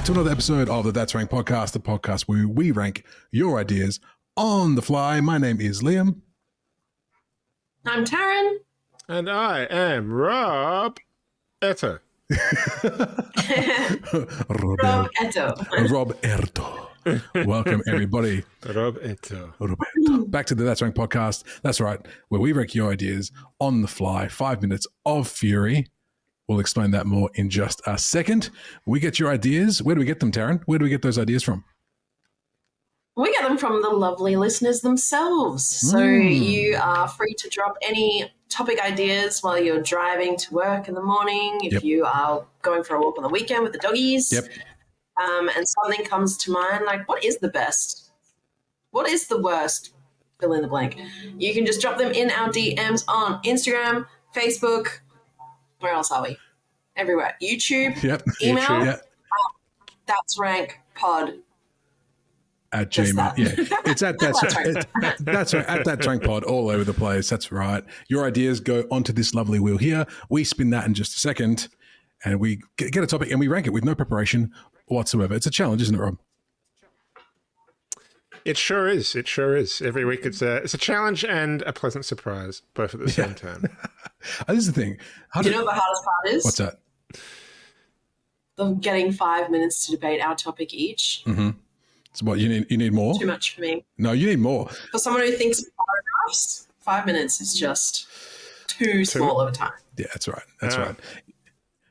back to another episode of the That's Rank podcast, the podcast where we rank your ideas on the fly. My name is Liam. I'm Taryn. And I am Rob Etter. Rob Eto. Rob Erto. Welcome, everybody. Rob Etter. Back to the That's Rank podcast. That's right, where we rank your ideas on the fly. 5 minutes of fury. We'll explain that more in just a second. We get your ideas. Where do we get them, Taryn? Where do we get those ideas from? We get them from the lovely listeners themselves. So you are free to drop any topic ideas while you're driving to work in the morning, if you are going for a walk on the weekend with the doggies, and something comes to mind, like what is the best? What is the worst? Fill in the blank. You can just drop them in our DMs on Instagram, Facebook. Where else are we? Everywhere. YouTube, email, YouTube, That's Rank Pod. At Gmail. Yeah, it's at that's right. At That's Rank Pod all over the place. That's right. Your ideas go onto this lovely wheel here. We spin that in just a second and we get a topic and we rank it with no preparation whatsoever. It's a challenge, isn't it, Rob? It sure is. It sure is. Every week it's a challenge and a pleasant surprise, both at the same time. This is the thing. Do you know what the hardest part is? What's that? Of getting 5 minutes to debate our topic each. Mm-hmm. So what, you need more? Too much for me. No, you need more. For someone who thinks in paragraphs, 5 minutes is just too small of a time. Yeah, that's right. That's right.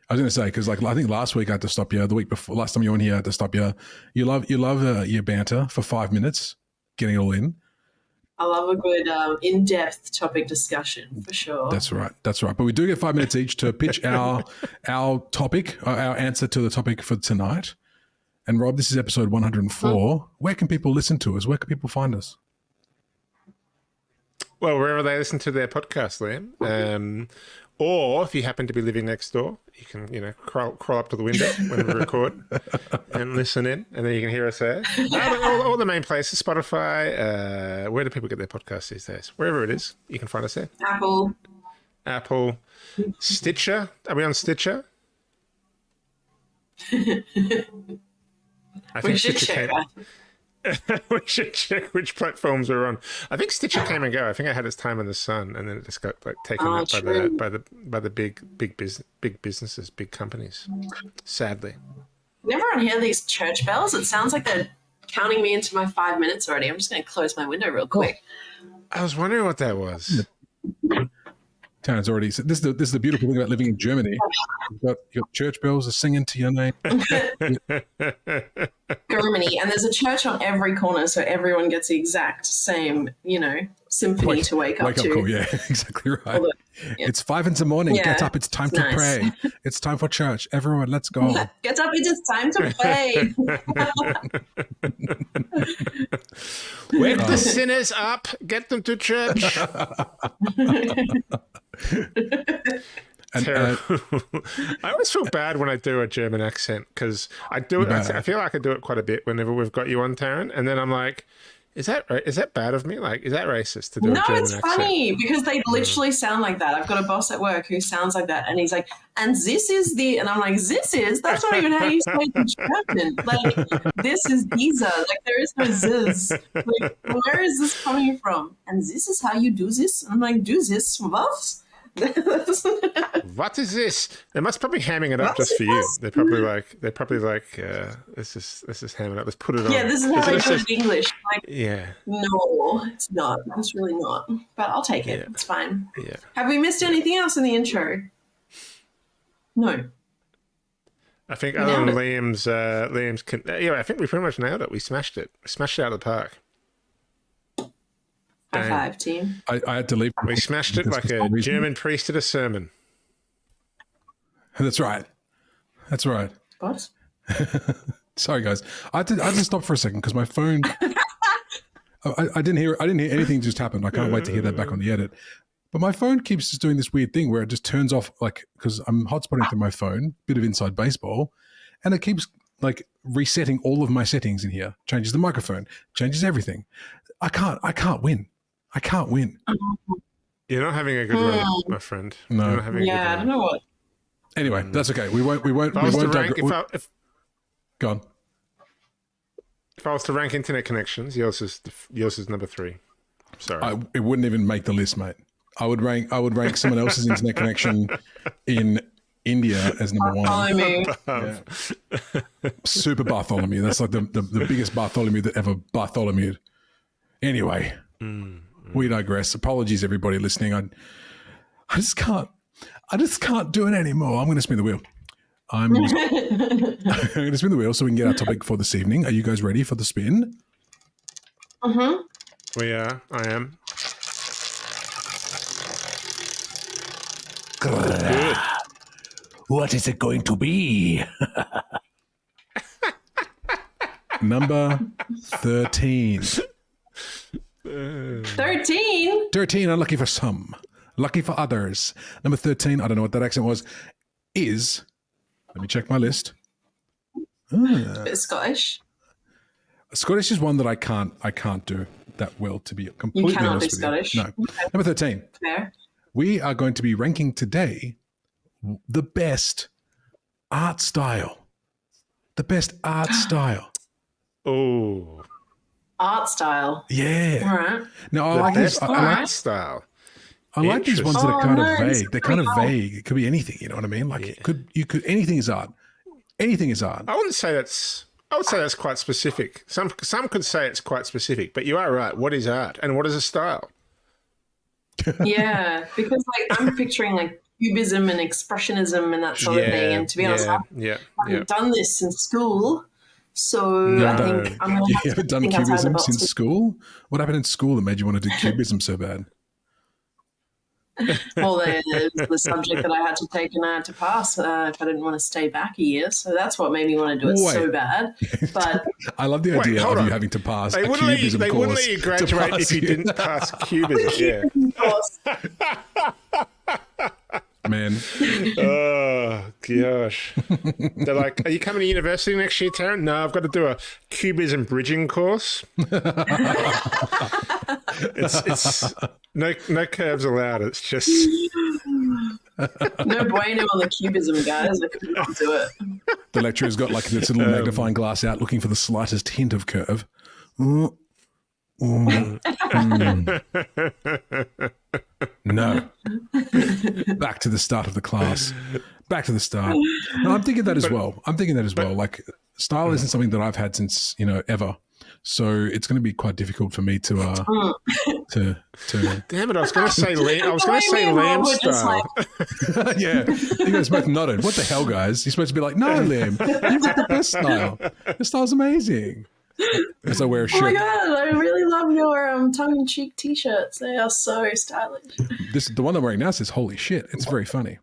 I was going to say, because I think last week I had to stop you. The week before, last time you were on here, I had to stop you. You love your banter for 5 minutes, getting it all in. I love a good in-depth topic discussion, for sure. That's right. That's right. But we do get 5 minutes each to pitch our topic, our answer to the topic for tonight. And Rob, this is episode 104. Where can people listen to us? Where can people find us? Well, wherever they listen to their podcast, Liam. Or if you happen to be living next door, you can, crawl up to the window when we record and listen in, and then you can hear us there. All the main places, Spotify. Where do people get their podcasts these days? Wherever it is, you can find us there. Apple. Stitcher. Are we on Stitcher? I think we should check which platforms we're on. I think Stitcher came and go. I think it had its time in the sun, and then it just got taken up by the big businesses, big companies. Sadly, whenever I hear these church bells, it sounds like they're counting me into my 5 minutes already. I'm just going to close my window real quick. I was wondering what that was. Taryn's already said this is the beautiful thing about living in Germany. You've got your church bells are singing to your name. Germany, and there's a church on every corner, so everyone gets the exact same, symphony to wake up to. Call, yeah, exactly right. It's 5 in the morning. Yeah, get up, it's time to pray. It's time for church. Everyone, let's go. Get up, it is time to pray. Wake the sinners up, get them to church. I always feel bad when I do a German accent because I do it. I feel like I do it quite a bit whenever we've got you on, Taryn, and then I'm like, is that bad of me? Like, is that racist to do a German accent? No, it's funny because they literally sound like that. I've got a boss at work who sounds like that, and he's like, and this is the, and I'm like, that's not even how you say it in German. Like, this is dieser. Like, there is no ziz. Like, where is this coming from? And this is how you do this? And I'm like, do this? What? What is this? They must probably hamming it up just for you. They're probably like, let's just ham it up. Let's put it on. Yeah, this is how they do it in English. Like, yeah. No, it's not. It's really not. But I'll take it. It's fine. Yeah. Have we missed anything else in the intro? No. I think other than Liam's, I think we pretty much nailed it. We smashed it. We smashed it out of the park. High five, team. I had to leave. We smashed it like a German priest at a sermon. That's right. That's right. What? Sorry, guys. I had to stop for a second because my phone. I didn't hear anything just happened. I can't wait to hear that back on the edit. But my phone keeps just doing this weird thing where it just turns off, like, because I'm hotspotting through my phone. Bit of inside baseball, and it keeps like resetting all of my settings in here. Changes the microphone. Changes everything. I can't win. I can't win. You're not having a good run, my friend. No. I don't know what. Anyway, that's okay. We won't. Go Go on. If I was to rank internet connections, yours is number 3. Sorry. It wouldn't even make the list, mate. I would rank someone else's internet connection in India as number 1. Bartholomew. Yeah. Super Bartholomew. That's like the biggest Bartholomew that ever Bartholomewed. Anyway, we digress. Apologies, everybody listening. I just can't do it anymore. I'm going to spin the wheel. I'm going to spin the wheel so we can get our topic for this evening. Are you guys ready for the spin? Mm-hmm. We are. I am. Good. What is it going to be? Number 13. 13? 13, unlucky for some, lucky for others. Number 13, I don't know what that accent was, is, let me check my list. A bit Scottish. Scottish is one that I can't do that well, to be completely You cannot honest be with Scottish. you. No. Okay. Number 13, Fair. we are going to be ranking today the best art style. The best art style. Oh. Art style. Yeah. All right. Now, I like this. Best I like art style. I like these ones that are Oh, kind of no, this vague. is They're kind of pretty vague. It could be anything, you know what I mean? Like anything is art. Anything is art. I would say that's quite specific. Some could say it's quite specific, but you are right. What is art and what is a style? Yeah, because like I'm picturing like cubism and expressionism and that sort of thing. And to be honest, I haven't done this in school. So I think I'm going to have You to haven't done think outside the cubism box. since school? What happened in school that made you want to do cubism so bad? Well, there's the subject that I had to take and I had to pass if I didn't want to stay back a year. So that's what made me want to do it so bad. But I love the idea of you having to pass a cubism course. They wouldn't let you graduate if you didn't pass cubism. Man. Oh, gosh. They're like, are you coming to university next year, Taryn? No, I've got to do a cubism bridging course. It's no curves allowed. It's just... no bueno on the cubism, guys. I could not do it. The lecturer's got like this little magnifying glass out looking for the slightest hint of curve. No. Back to the start of the class. Back to the start. No, I'm thinking that as well. Like, style isn't something that I've had since, ever. So it's going to be quite difficult for me to Damn it! I was going to say Liam style. Yeah, you guys both nodded. What the hell, guys? You're supposed to be like, no, Liam, you've got the best style. Your style's amazing. As I wear a shirt. Oh my god, I really love your tongue-in-cheek t-shirts. They are so stylish. The one I'm wearing now says "Holy shit!" It's very funny.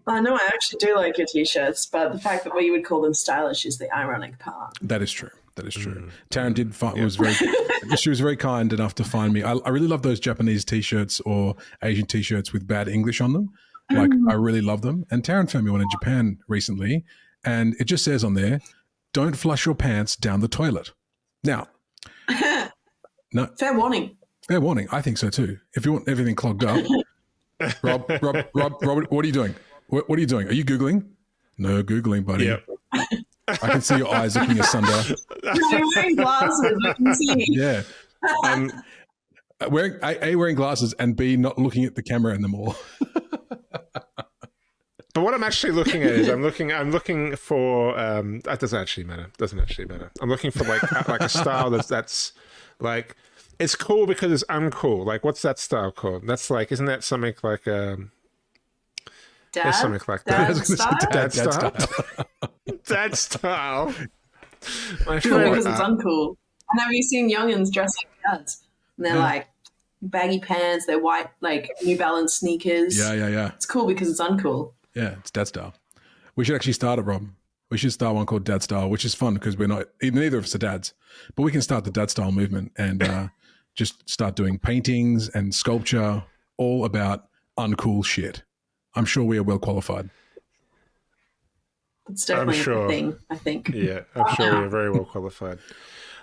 I know I actually do like your t-shirts, but the fact that we would call them stylish is the ironic part. That is true. Taryn she was very kind enough to find me. I really love those Japanese t-shirts or Asian t-shirts with bad English on them. Like, I really love them. And Taryn found me one in Japan recently, and it just says on there, "Don't flush your pants down the toilet." Now, no. Fair warning. Fair warning. I think so too. If you want everything clogged up, Rob, what are you doing? What are you doing? Are you Googling? No Googling, buddy. Yep. I can see your eyes looking asunder. You're wearing glasses. I can see. Yeah. Wearing glasses and B, not looking at the camera in them all. But what I'm actually looking at is I'm looking for that doesn't actually matter. I'm looking for like a style that's like, it's cool because it's uncool. Like, what's that style called? That's like, isn't that something like Dad? something like Dad that? style? Dad style. Dad style. My Because it's uncool. And have you seen youngins dress like dads? And they're like baggy pants, they're white, like New Balance sneakers. Yeah. It's cool because it's uncool. Yeah, it's dad style. We should actually start it, Rob. We should start one called Dad Style, which is fun because neither of us are dads, but we can start the Dad Style movement and just start doing paintings and sculpture all about uncool shit. I'm sure we are well qualified. It's definitely a thing, I think. Yeah, I'm sure we are very well qualified.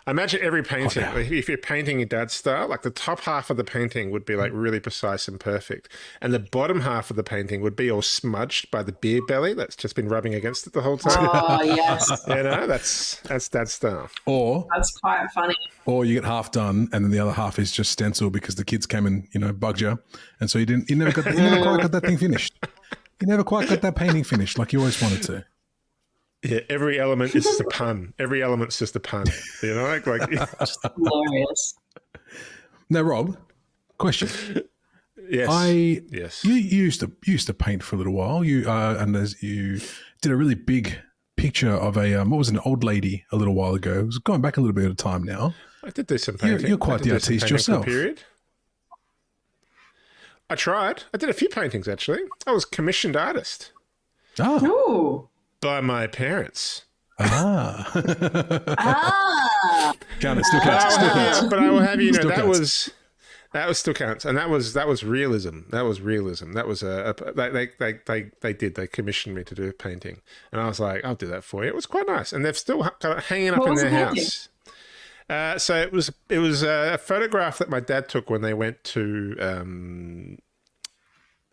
I imagine every painting, if you're painting your dad's style, like the top half of the painting would be like really precise and perfect. And the bottom half of the painting would be all smudged by the beer belly that's just been rubbing against it the whole time. Oh, yes. That's dad's style. Or That's quite funny. Or you get half done, and then the other half is just stencil because the kids came and bugged you, and so you never quite got that thing finished. You never quite got that painting finished like you always wanted to. Yeah, every element is just a pun. Every element's just a pun. Like Just hilarious. Now, Rob, question. Yes. Yes. You used to paint for a little while. You did a really big picture of an old lady a little while ago. It was going back a little bit of time now. I did do some painting. You're quite the artiste yourself. I tried. I did a few paintings actually. I was commissioned artist. Ooh. By my parents. Ah. Count it, still counts. But I will have you know Still that counts. was still counts, and that was realism. That was realism. That was they commissioned me to do a painting, and I was like, I'll do that for you. It was quite nice, and they've still got it hanging up in their house. So it was a photograph that my dad took when they went to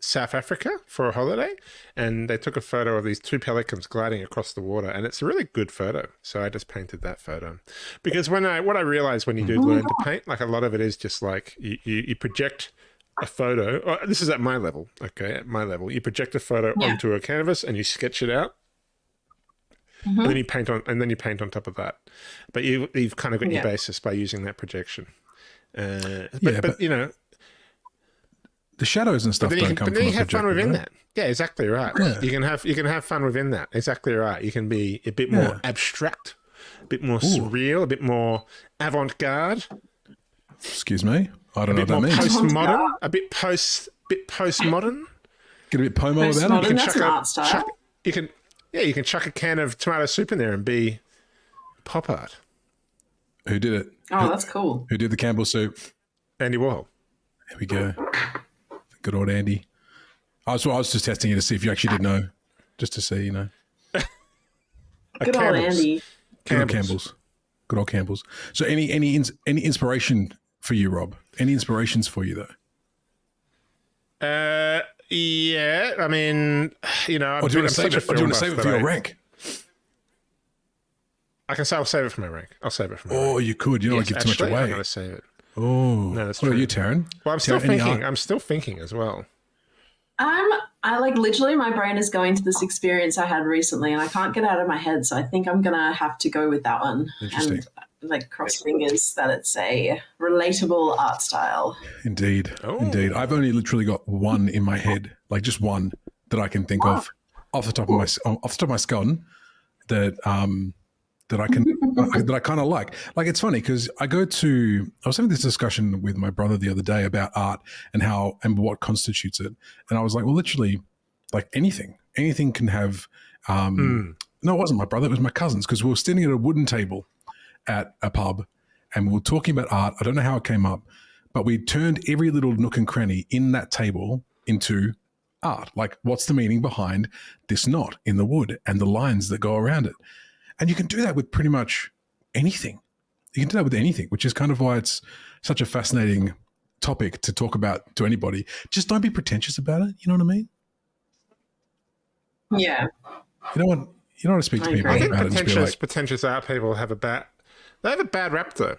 South Africa for a holiday, and they took a photo of these two pelicans gliding across the water, and it's a really good photo. So I just painted that photo because what I realized when you do learn to paint, like a lot of it is just like you project a photo. Or this is at my level, okay? At my level, you project a photo onto a canvas and you sketch it out. And then you paint on top of that. But you've kind of got your basis by using that projection. But the shadows and stuff don't come from a projector. But then you have fun within that. Yeah, exactly right. Yeah. You can have fun within that. Exactly right. You can be a bit more abstract, a bit more surreal, a bit more avant-garde. Excuse me, I don't know what that means. Postmodern, a bit postmodern. Get a bit pomo about it. That's an art style. You can chuck a can of tomato soup in there and be pop art. Who did it? Oh, that's cool. Who did the Campbell soup? Andy Warhol. There we go. Good old Andy. I was just testing you to see if you actually did know, just to see, Good old Andy. Good old Campbell's. Good old Campbell's. So any inspiration for you, Rob? Any inspirations for you though? Yeah. I mean, do you want to save it for your rank? I'll save it for my rank. I'll save it for my rank. Oh, you could. You don't want to give too much away. I'm going to save it. Oh, no, that's what true. Are you, Taryn? Well, I'm still thinking. I'm still thinking as well. I literally my brain is going to this experience I had recently, and I can't get out of my head. So I think I'm gonna have to go with that one. Interesting. And cross fingers that it's a relatable art style. Indeed, indeed. I've only literally got one in my head, like just one that I can think of off the top of my skull that I kind of like. Like, it's funny because I was having this discussion with my brother the other day about art and what constitutes it. And I was like, well, literally, like anything can have, no, it wasn't my brother, it was my cousins, because we were standing at a wooden table at a pub and we were talking about art. I don't know how it came up, but we turned every little nook and cranny in that table into art. Like, what's the meaning behind this knot in the wood and the lines that go around it? And you can do that with pretty much anything. You can do that with anything, which is kind of why it's such a fascinating topic to talk about to anybody. Just don't be pretentious about it. You know what I mean? Yeah. You don't want to speak to people about it and just be like, pretentious art people have a bad rap though.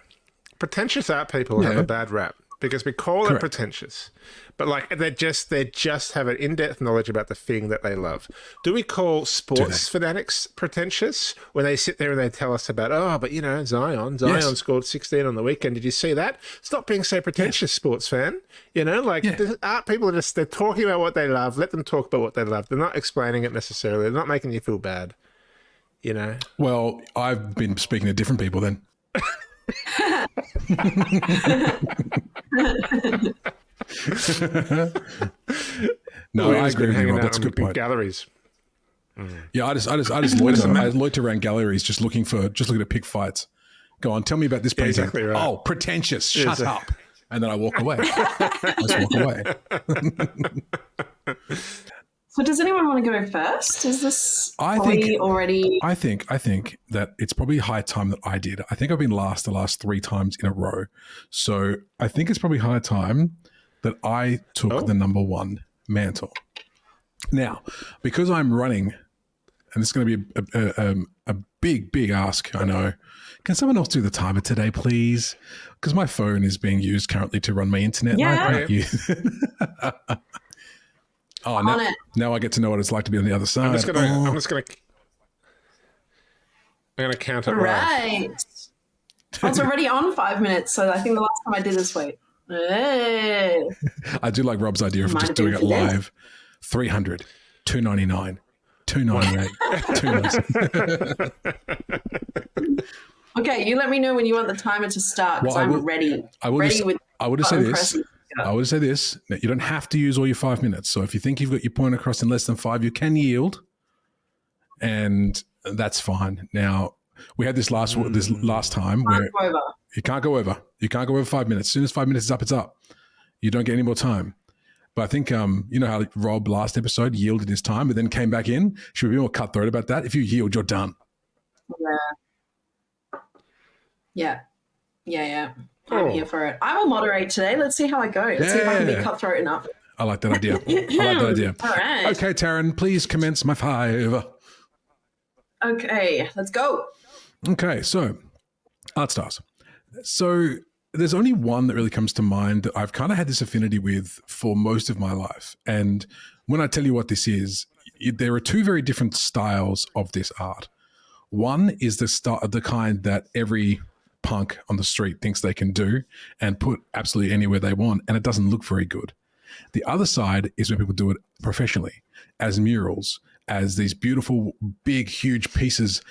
Pretentious art people have a bad rap because we call them pretentious. But like they just have an in-depth knowledge about the thing that they love. Do we call sports fanatics pretentious when they sit there and they tell us about, Zion scored 16 on the weekend. Did you see that? Stop being so pretentious, sports fan. The art people they're talking about what they love. Let them talk about what they love. They're not explaining it necessarily. They're not making you feel bad. Well, I've been speaking to different people then. No, I agree with you, Rob. That's a good point. Galleries. Yeah, I just loiter around galleries just looking to pick fights. Go on, tell me about this painting. Exactly right. Oh, pretentious. Shut up. And then I walk away. I just walk away. So does anyone want to go first? Is this I think already? I think that it's probably high time that I did. I think I've been last the last 3 times in a row. So I think it's probably high time that I took the number 1 mantle. Now, because I'm running, and this is going to be a big ask, I know. Can someone else do the timer today, please? Because my phone is being used currently to run my internet. Yeah. And I can't use it. Now I get to know what it's like to be on the other side. I'm just gonna count it Right. I was already on 5 minutes, so I think the last time I did this, wait. Hey. I do like Rob's idea of just doing it live. 300, 299, 298, 297. Okay, you let me know when you want the timer to start because I'm ready. I would say this. You don't have to use all your 5 minutes. So if you think you've got your point across in less than 5, you can yield, and that's fine. Now we had this last time where you can't go over. You can't go over 5 minutes. As soon as 5 minutes is up, it's up. You don't get any more time. But I think you know how Rob last episode yielded his time, but then came back in. Should we be more cutthroat about that? If you yield, you're done. Yeah. I'm here for it. I will moderate today. Let's see how I go. Let's see if I can be cutthroat enough. I like that idea. All right. Okay, Taryn, please commence my 5. Okay, let's go. Okay, so art stars. So there's only one that really comes to mind that I've kind of had this affinity with for most of my life. And when I tell you what this is, there are 2 very different styles of this art. One is the kind that every punk on the street thinks they can do and put absolutely anywhere they want, and it doesn't look very good. The other side is when people do it professionally, as murals, as these beautiful, big, huge pieces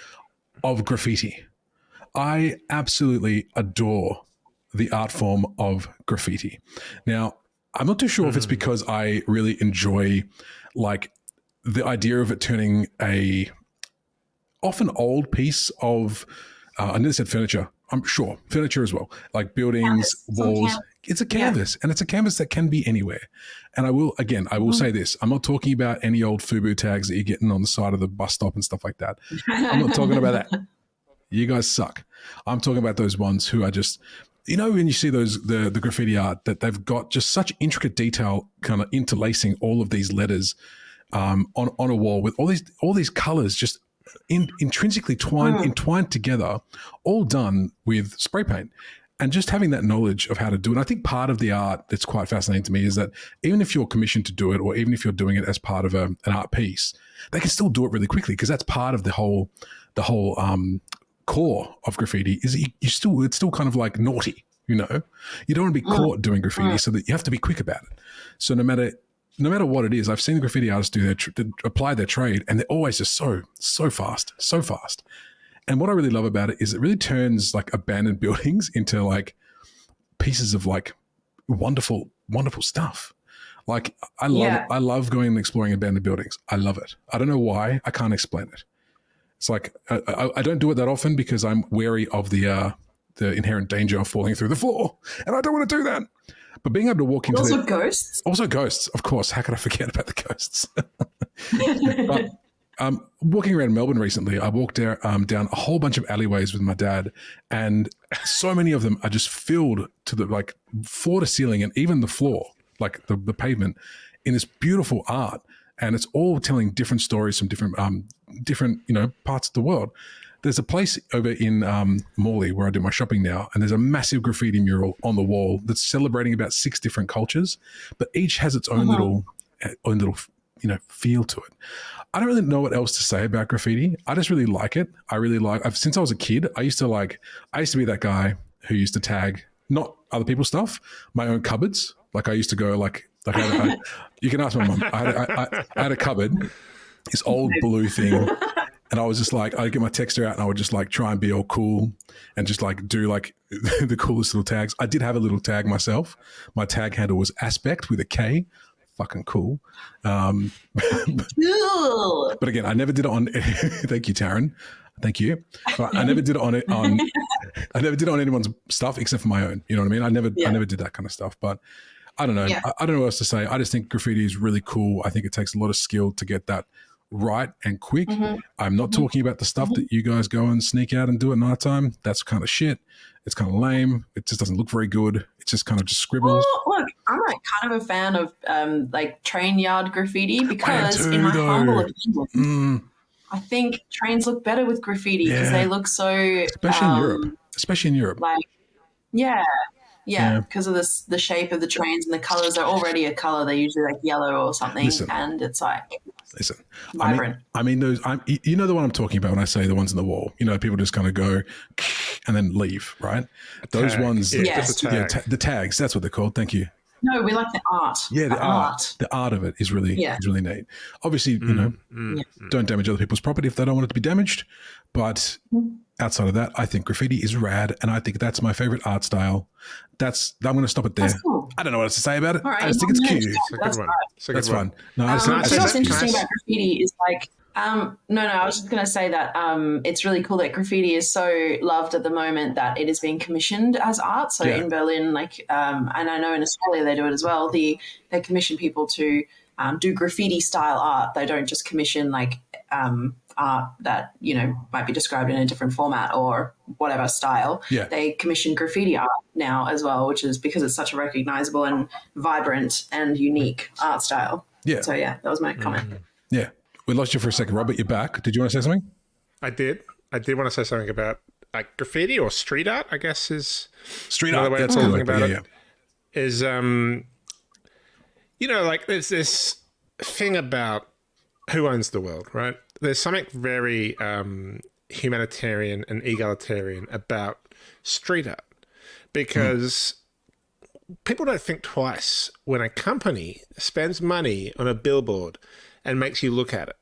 of graffiti. I absolutely adore the art form of graffiti. Now, I'm not too sure if it's because I really enjoy like the idea of it turning a often old piece of, I nearly said furniture. I'm sure furniture as well, like buildings, walls. It's a canvas, and it's a canvas that can be anywhere. And I will say this. I'm not talking about any old FUBU tags that you're getting on the side of the bus stop and stuff like that. I'm not talking about that. You guys suck. I'm talking about those ones who are just, you know, when you see the graffiti art that they've got just such intricate detail kind of interlacing all of these letters on a wall with all these colors just intrinsically entwined together, all done with spray paint. And just having that knowledge of how to do it. And I think part of the art that's quite fascinating to me is that even if you're commissioned to do it, or even if you're doing it as part of an art piece, they can still do it really quickly, because that's part of the whole core of graffiti. Is it's still kind of like naughty, you know. You don't want to be caught doing graffiti, so that you have to be quick about it. So no matter what it is, I've seen the graffiti artists apply their trade, and they're always just so fast. And what I really love about it is it really turns like abandoned buildings into like pieces of like wonderful stuff. Like I love going and exploring abandoned buildings. I love it. I don't know why. I can't explain it. It's like I don't do it that often because I'm wary of the inherent danger of falling through the floor, and I don't want to do that. But being able to walk into ghosts, of course. How could I forget about the ghosts? But walking around Melbourne recently, I walked down a whole bunch of alleyways with my dad, and so many of them are just filled to the like floor to ceiling, and even the floor, like the pavement, in this beautiful art. And it's all telling different stories from different parts of the world. There's a place over in Morley where I do my shopping now, and there's a massive graffiti mural on the wall that's celebrating about 6 different cultures, but each has its own little feel to it. I don't really know what else to say about graffiti. I just really like it. Since I was a kid, I used to be that guy who used to tag not other people's stuff, my own cupboards. Like I used to go you can ask my mum. I had a cupboard, this old blue thing. And I was just like, I'd get my texter out and I would just like try and be all cool and just like do like the coolest little tags. I did have a little tag myself. My tag handle was Aspect with a K. Fucking cool. But again, I never did it on. Thank you, Taryn. Thank you. But I never did it I never did it on anyone's stuff except for my own. You know what I mean? I never did that kind of stuff. But I don't know. Yeah. I don't know what else to say. I just think graffiti is really cool. I think it takes a lot of skill to get that right and quick. I'm not talking about the stuff that you guys go and sneak out and do at nighttime. That's kind of shit. It's kind of lame. It just doesn't look very good. It's just kind of just scribbles. Well, look, I'm like kind of a fan of like train yard graffiti because too, in my though. humble opinion, I think trains look better with graffiti because they look so especially in Europe. Especially in Europe. Like, yeah, because of the shape of the trains and the colors are already a color. They're usually like yellow or something, and it's like vibrant. I mean those. You know the one I'm talking about when I say the ones in the wall. You know, people just kind of go and then leave, right? Those ones, the tags. That's what they're called. Thank you. No, we like the art. Yeah, the art. The art of it is really neat. Obviously, you know, don't damage other people's property if they don't want it to be damaged. But outside of that, I think graffiti is rad, and I think that's my favorite art style. I'm going to stop it there. That's cool. I don't know what else to say about it. Right, I just think it's cute. It's a good one. That's fun. No, what's interesting about graffiti is like, I was just going to say that it's really cool that graffiti is so loved at the moment that it is being commissioned as art. So in Berlin, like, and I know in Australia they do it as well. They commission people to do graffiti style art. They don't just commission like art that, you know, might be described in a different format or whatever style. Yeah. They commission graffiti art now as well, which is because it's such a recognizable and vibrant and unique art style. Yeah. So that was my comment. Yeah. We lost you for a second, Robert. You're back. Did you want to say something? I did want to say something about like graffiti or street art, I guess is street art. Way of talking about it. Is, you know, like there's this thing about who owns the world, right? There's something very humanitarian and egalitarian about street art because people don't think twice when a company spends money on a billboard and makes you look at it.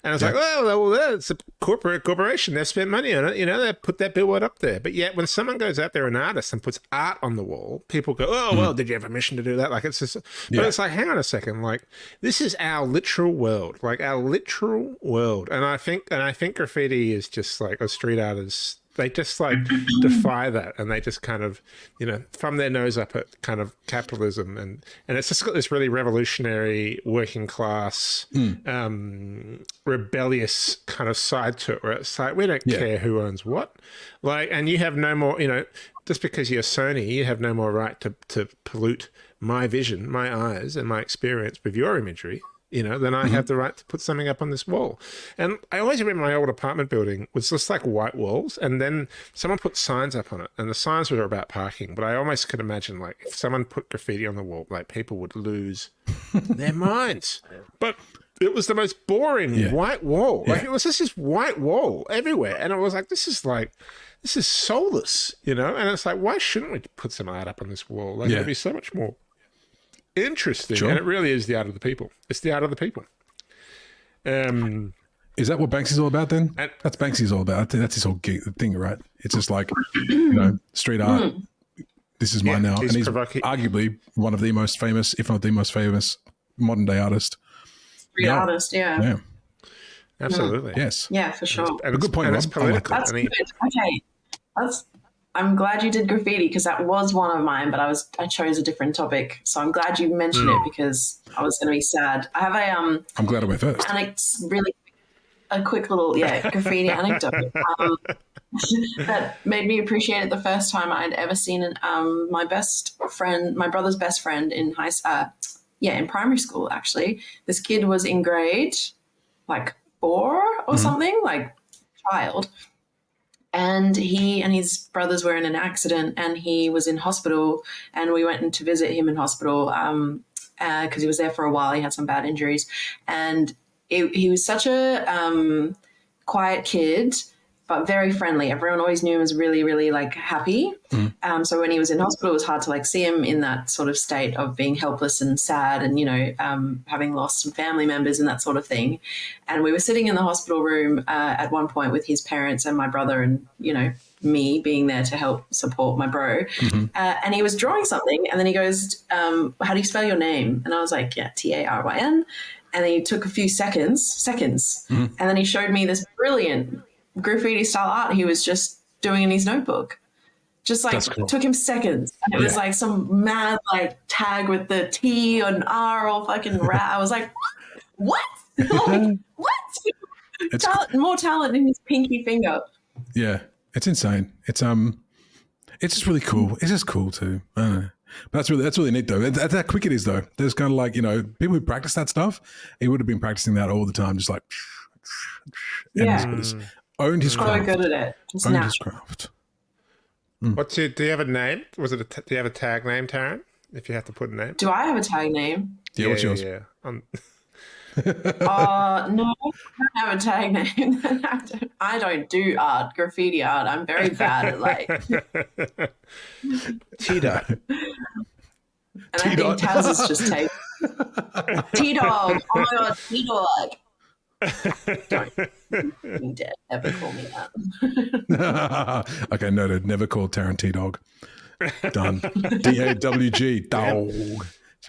And it's like, well, it's a corporation. They've spent money on it. You know, they put that billboard up there. But yet when someone goes out there, an artist, and puts art on the wall, people go, oh, well, did you have permission to do that? Like, it's just, but it's like, hang on a second. Like, this is our literal world, like our literal world. And I think graffiti is just like, or street art is, they just like defy that, and they just kind of, you know, thumb their nose up at kind of capitalism, and it's just got this really revolutionary working class, rebellious kind of side to it, where it's like we don't care who owns what, like, and you have no more, you know, just because you're Sony, you have no more right to pollute my vision, my eyes, and my experience with your imagery. You know, then I have the right to put something up on this wall. And I always remember my old apartment building was just like white walls, and then someone put signs up on it, and the signs were about parking. But I almost could imagine, like, if someone put graffiti on the wall, like, people would lose their minds. But it was the most boring white wall. Like, it was just this white wall everywhere. And I was like, this is soulless, you know? And it's like, why shouldn't we put some art up on this wall? Like, it'd be so much more interesting. And it really is the art of the people. It's the art of the people. Is that what Banksy's all about then? That's Banksy's all about. I think that's his whole thing, right? It's just like, you know, street art. This is mine now. And he's arguably one of the most famous, if not the most famous, modern day artist. Street artist, yeah. Absolutely. Yes. Yeah, for sure. A good point, Rob. That's good. Okay. I'm glad you did graffiti because that was one of mine, but I chose a different topic. So I'm glad you mentioned it because I was going to be sad. I have I'm glad I went first. Really a quick little graffiti anecdote that made me appreciate it the first time I'd ever seen it. My brother's best friend in in primary school. Actually, this kid was in grade like 4 or something, like child. And he and his brothers were in an accident and he was in hospital, and we went in to visit him in hospital because he was there for a while. He had some bad injuries, and he was such a quiet kid, but very friendly. Everyone always knew him as really, really like happy. So when he was in hospital, it was hard to like see him in that sort of state of being helpless and sad and, you know, having lost some family members and that sort of thing. And we were sitting in the hospital room at one point with his parents and my brother and, you know, me being there to help support my bro. And he was drawing something and then he goes, how do you spell your name? And I was like, Taryn. And then he took a few seconds, and then he showed me this brilliant graffiti style art he was just doing in his notebook. Just like cool. Took him seconds. And it was like some mad like tag with the T and R all fucking I was like, what? Like, what? More talent in his pinky finger. Yeah, it's insane. It's just really cool. It's just cool too. I don't know. But that's really neat though. That's how quick it is though. There's kind of like, you know, people who practice that stuff, he would have been practicing that all the time, just like, and he's owned his craft. So good at it. Just owned his craft. Do you have a name? Do you have a tag name, Taryn? If you have to put a name. Do I have a tag name? Yeah, what's yours? Yeah. No, I don't have a tag name. I don't do art, graffiti art. I'm very bad at like. T-Dot. And I think Taz is just taken. T-Dog. Oh my God, T-Dog. Don't you dare ever call me that. Okay, noted. Never called Taryn T-Dog. Done. D-A-W-G. Dog.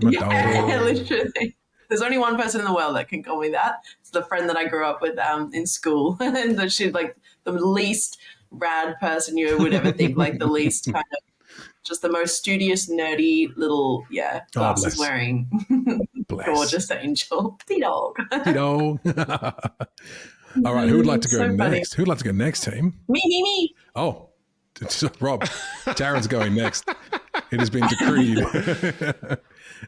Yeah, literally. There's only one person in the world that can call me that. It's the friend that I grew up with in school. And she's like the least rad person you would ever think, like the least kind of, just the most studious, nerdy little, glasses wearing, gorgeous angel. T-Dog. T-Dog. All right, who would like to go next? Who would like to go next, team? Me. Oh, Rob. Taryn's going next. It has been decreed.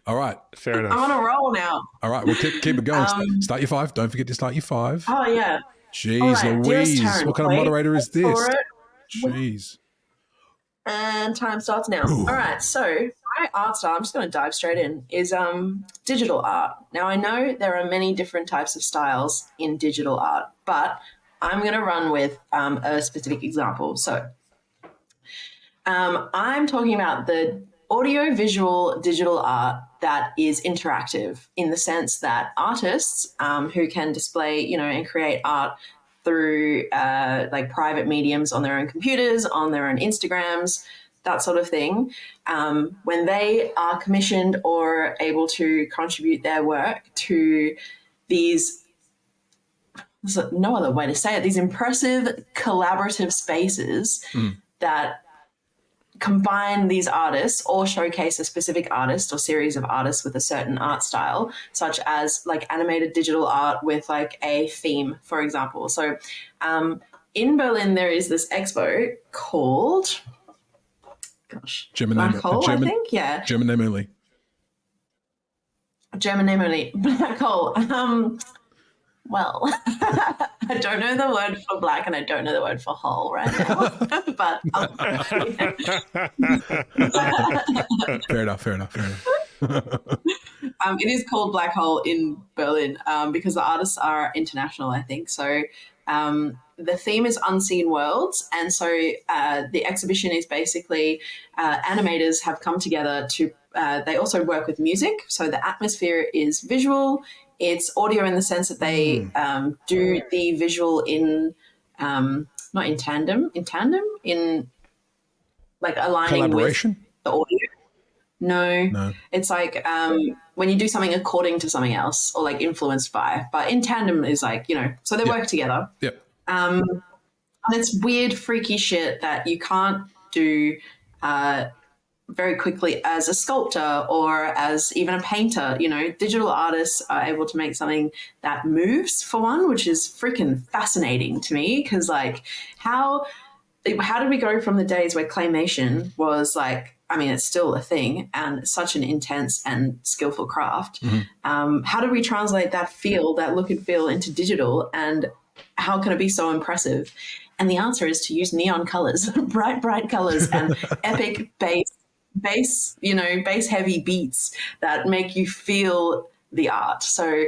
All right. Fair enough. I'm on a roll now. All right, we'll keep it going. Start your 5. Don't forget to start your 5. Oh, yeah. Jeez right, Louise. Taryn, What kind of moderator is this? Jeez. And time starts now. All right, so my art style, I'm just going to dive straight in, is digital art. Now, I know there are many different types of styles in digital art, but I'm going to run with a specific example. So I'm talking about the audio-visual digital art that is interactive in the sense that artists who can display, and create art through like private mediums on their own computers, on their own Instagrams, that sort of thing, when they are commissioned or able to contribute their work to these, there's no other way to say it, these impressive collaborative spaces that combine these artists or showcase a specific artist or series of artists with a certain art style, such as like animated digital art with like a theme, for example. So in Berlin, there is this expo called, German Black Hole, I think? Yeah. German name only. German name only. Black Hole. Well, I don't know the word for black and I don't know the word for hole right now, but Fair enough. It is called Black Hole in Berlin because the artists are international, I think. So the theme is Unseen Worlds. And so the exhibition is basically animators have come together to, they also work with music. So the atmosphere is visual. It's audio in the sense that they do the visual in, not in tandem, in like aligning collaboration with the audio. No. It's like when you do something according to something else or like influenced by, but in tandem is like, so they work together. Yep. And it's weird, freaky shit that you can't do very quickly as a sculptor or as even a painter. Digital artists are able to make something that moves, for one, which is freaking fascinating to me because, like, how did we go from the days where claymation was like, I mean, it's still a thing and such an intense and skillful craft. How do we translate that look and feel into digital, and how can it be so impressive? And the answer is to use neon colors, bright colors, and epic bass heavy beats that make you feel the art. So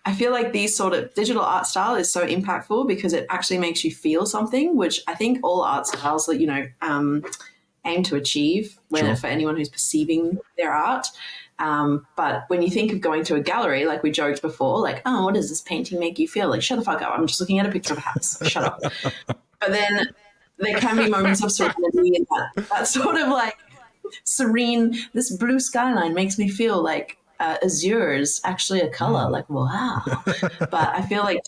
I feel like these sort of digital art style is so impactful because it actually makes you feel something, which I think all art styles that, aim to achieve for anyone who's perceiving their art. But when you think of going to a gallery, like we joked before, like, oh, what does this painting make you feel? Like, shut the fuck up. I'm just looking at a picture of a house. Shut up. But then there can be moments of serenity in that sort of like serene, this blue skyline makes me feel like azure is actually a color. Like, wow. But I feel like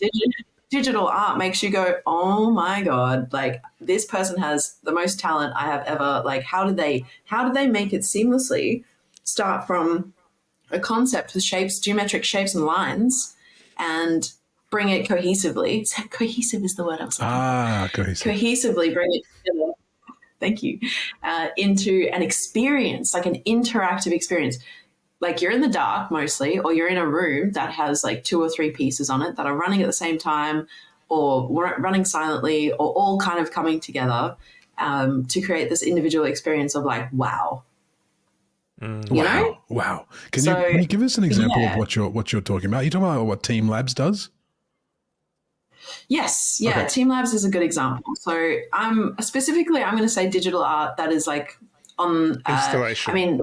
digital art makes you go, oh my God, like this person has the most talent I have ever, like, how did they make it seamlessly start from a concept with shapes, geometric shapes and lines, and bring it cohesively. Cohesive is the word I was looking for. Cohesive. Cohesively bring it together. Thank you. Into an experience, like an interactive experience. Like you're in the dark mostly, or you're in a room that has like 2 or 3 pieces on it that are running at the same time, or running silently, or all kind of coming together to create this individual experience of like, wow. You know? Wow. Can you give us an example of what you're talking about? You're talking about what Team Labs does? Yes. Yeah. Okay. Team Labs is a good example. So I'm going to say digital art that is like on installation.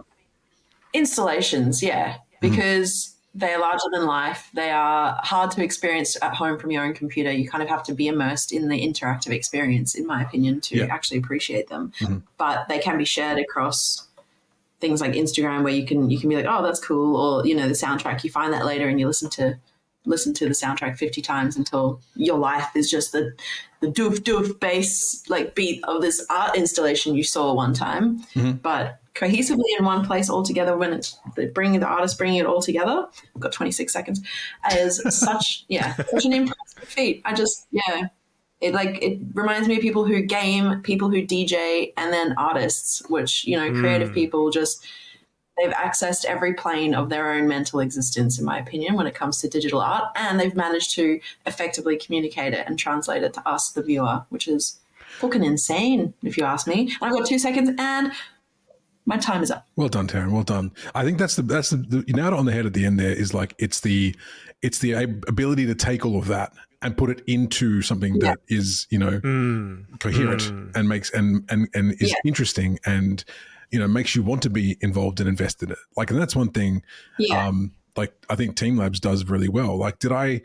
Installations. Yeah. Because they are larger than life. They are hard to experience at home from your own computer. You kind of have to be immersed in the interactive experience, in my opinion, to actually appreciate them. But they can be shared across things like Instagram, where you can be like, oh, that's cool. Or, the soundtrack, you find that later and you listen to the soundtrack 50 times until your life is just the doof doof bass like beat of this art installation you saw one time. But cohesively in one place all together, when it's bringing it all together, I've got 26 seconds, is such an impressive feat. It reminds me of people who game, people who DJ, and then artists, which, creative people they've accessed every plane of their own mental existence, in my opinion, when it comes to digital art, and they've managed to effectively communicate it and translate it to us, the viewer, which is fucking insane, if you ask me. And I've got 2 seconds and my time is up. Well done, Taryn. Well done. I think that's the you nailed it on the head at the end there. Is like it's the ability to take all of that and put it into something that is coherent and makes and is interesting and makes you want to be involved and invested in it. Like, and that's one thing. Like I think Team Labs does really well. Like, did I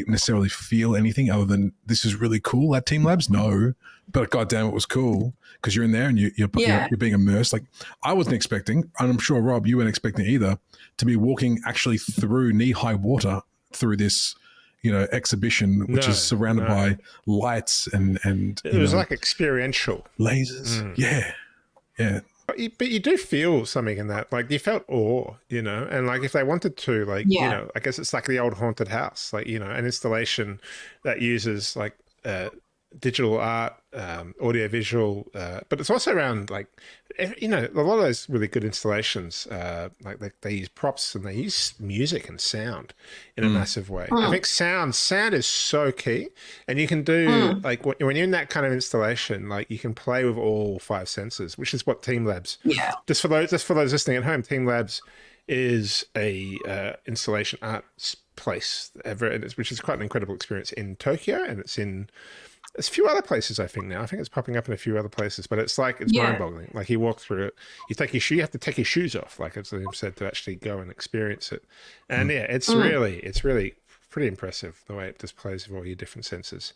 necessarily feel anything other than this is really cool at Team Labs? No, but goddamn, it was cool because you're in there and you're being immersed. Like I wasn't expecting, and I'm sure Rob, you weren't expecting either, to be walking actually through knee-high water through this, exhibition, which is surrounded by lights and it was like experiential lasers. Yeah. But you do feel something in that, like you felt awe, and like if they wanted to, like, I guess it's like the old haunted house, like, an installation that uses like digital art, audio visual, but it's also around like, a lot of those really good installations, like they use props and they use music and sound in a massive way. I think sound is so key, and you can do like when you're in that kind of installation, like you can play with all 5 senses, which is what Team Labs. Just for those listening at home, Team Labs is a installation art place which is quite an incredible experience in Tokyo, and it's a few other places, I think now. I think it's popping up in a few other places, but it's mind-boggling. Like you walk through it, you have to take your shoes off, like as Liam said, to actually go and experience it. And it's really pretty impressive the way it displays with all your different senses.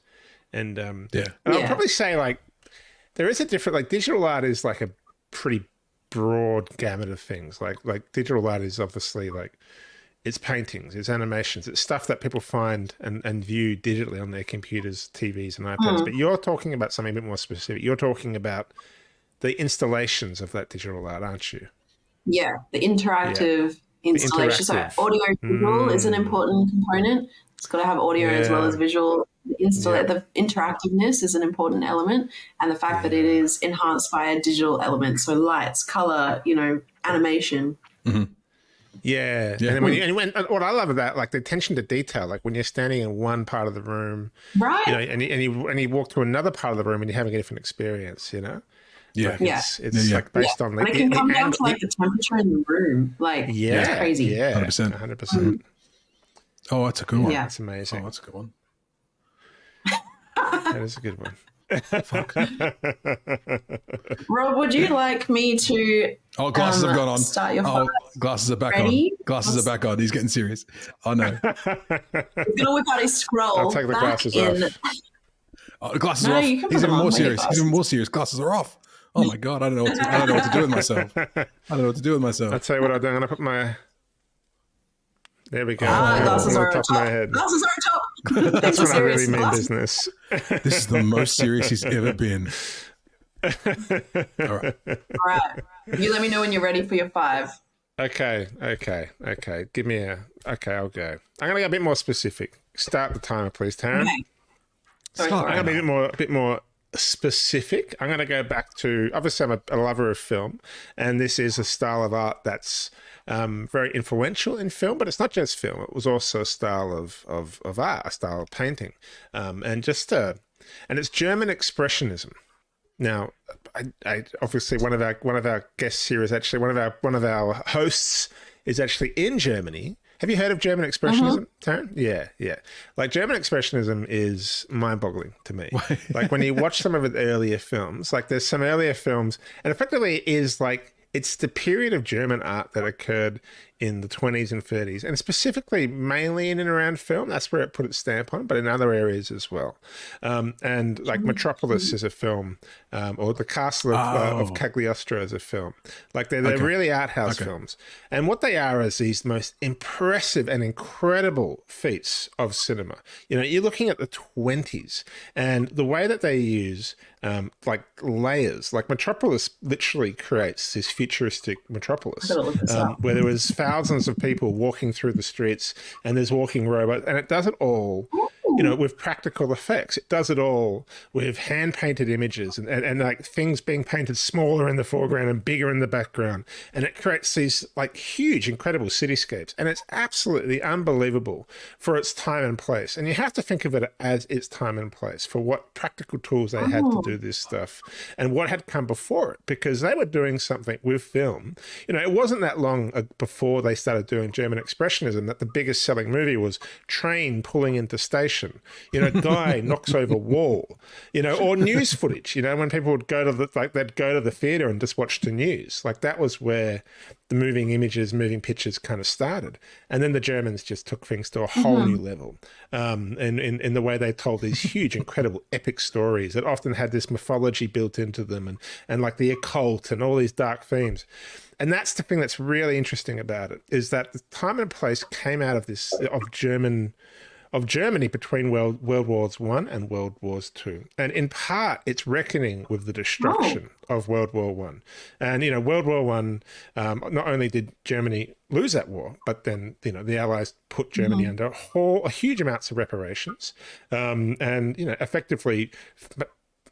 And and I'll probably say like there is a different, like digital art is like a pretty broad gamut of things. Like digital art is obviously like, it's paintings, it's animations, it's stuff that people find and view digitally on their computers, TVs, and iPads. But you're talking about something a bit more specific. You're talking about the installations of that digital art, aren't you? Yeah, the interactive installation. So audio visual is an important component. It's got to have audio as well as visual. The interactiveness is an important element, and the fact that it is enhanced by a digital element, so lights, color, animation. Yeah. And then what I love about like the attention to detail, like when you're standing in one part of the room, right? And you walk to another part of the room and you're having a different experience, Like it's like based on like and it can come down to like the temperature in the room, like it's crazy. 100%. Oh, that's a good one. Yeah, that's amazing. Oh, that's a good one. That is a good one. Fuck. Rob, would you like me to? Oh, glasses have gone on. Start your fire. Glasses are back Ready? on. Glasses are back on. He's getting serious. Oh no. He's gonna whip out his scroll. I'll take the glasses off. Oh, glasses are off. He's even more serious. He's even more serious. Glasses are off. Oh my god! I don't know what to do with myself. I'll tell you what I'll do. I'm gonna put my. There we go. Glasses are on top of my head. Glasses are on top. That's when I really mean business. This is the most serious he's ever been. All right. All right. You let me know when you're ready for your 5. Okay. Give me okay, I'll go. I'm gonna go a bit more specific. Start the timer, please, Taryn. Okay. Go Start. for I'm it. gonna be a bit more specific. I'm gonna go back to, obviously I'm a lover of film, and this is a style of art that's very influential in film, but it's not just film. It was also a style of art, a style of painting, and it's German Expressionism. Now, I obviously one of our guests here is actually one of our hosts is actually in Germany. Have you heard of German Expressionism, Taryn? Yeah. Like, German Expressionism is mind-boggling to me. Like, when you watch some of the earlier films, like there's some earlier films, and effectively it is like, it's the period of German art that occurred in the 20s and 30s, and specifically mainly in and around film. That's where it put its stamp on, but in other areas as well. And like Metropolis is a film, or The Castle of Cagliostro is a film. Like they're really art house films. And what they are is these most impressive and incredible feats of cinema. You know, you're looking at the 20s, and the way that they use like layers, like Metropolis literally creates this futuristic metropolis where there was thousands of people walking through the streets, and there's walking robots, and it does it all, you know, with practical effects. It does it all with hand-painted images and like things being painted smaller in the foreground and bigger in the background. And it creates these like huge, incredible cityscapes. And it's absolutely unbelievable for its time and place. And you have to think of it as its time and place for what practical tools they had to do this stuff and what had come before it, because they were doing something with film. You know, it wasn't that long before they started doing German Expressionism that the biggest selling movie was Train Pulling into Station. You know, Guy Knocks Over Wall. You know, or news footage. You know, when people would go to they'd go to the theater and just watch the news. Like, that was where the moving images, moving pictures kind of started. And then the Germans just took things to a whole new level. In the way they told these huge, incredible, epic stories that often had this mythology built into them, and like the occult and all these dark themes. And that's the thing that's really interesting about it, is that the time and place came out of this, of Germany between World Wars I and World Wars II. And in part, it's reckoning with the destruction of World War I. And, you know, World War I, not only did Germany lose that war, but then, you know, the Allies put Germany under a huge amounts of reparations, and, you know, effectively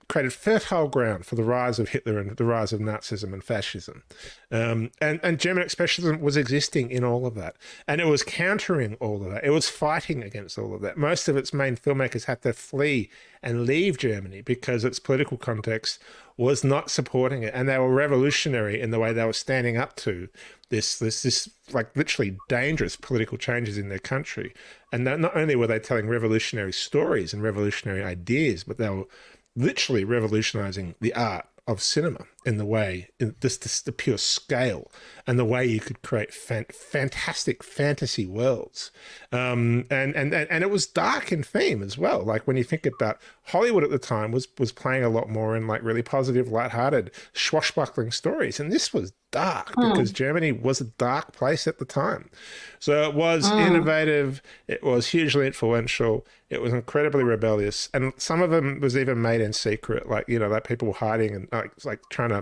created fertile ground for the rise of Hitler and the rise of Nazism and fascism. And German Expressionism was existing in all of that. And it was countering all of that. It was fighting against all of that. Most of its main filmmakers had to flee and leave Germany because its political context was not supporting it. And they were revolutionary in the way they were standing up to this like literally dangerous political changes in their country. And not only were they telling revolutionary stories and revolutionary ideas, but they were literally revolutionizing the art of cinema in the way, the pure scale and the way you could create fantastic fantasy worlds. And it was dark in theme as well. Like, when you think about Hollywood at the time was playing a lot more in like really positive, lighthearted, swashbuckling stories. And this was dark because Germany was a dark place at the time. So it was innovative. It was hugely influential. It was incredibly rebellious. And some of them was even made in secret, like, you know, like people were hiding and like trying to,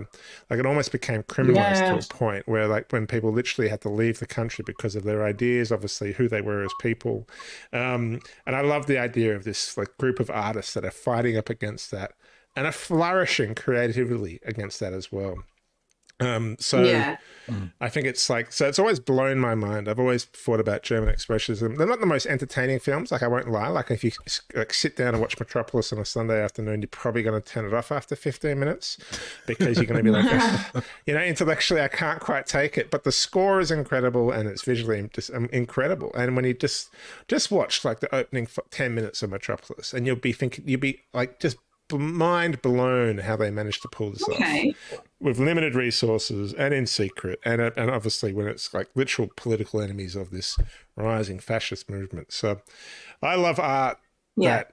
like, it almost became criminalized to a point where, like, when people literally had to leave the country because of their ideas, obviously who they were as people. And I love the idea of this like group of artists that are fighting up against that and are flourishing creatively against that as well. I think it's like, so it's always blown my mind. I've always thought about German Expressionism. They're not the most entertaining films, like, I won't lie. Like, if you like sit down and watch Metropolis on a Sunday afternoon, you're probably going to turn it off after 15 minutes because you're going to be like, you know, intellectually, I can't quite take it. But the score is incredible and it's visually just incredible. And when you just watch like the opening 10 minutes of Metropolis, and you'll be like just mind blown how they managed to pull this off with limited resources and in secret, and obviously when it's like literal political enemies of this rising fascist movement. So I love art. I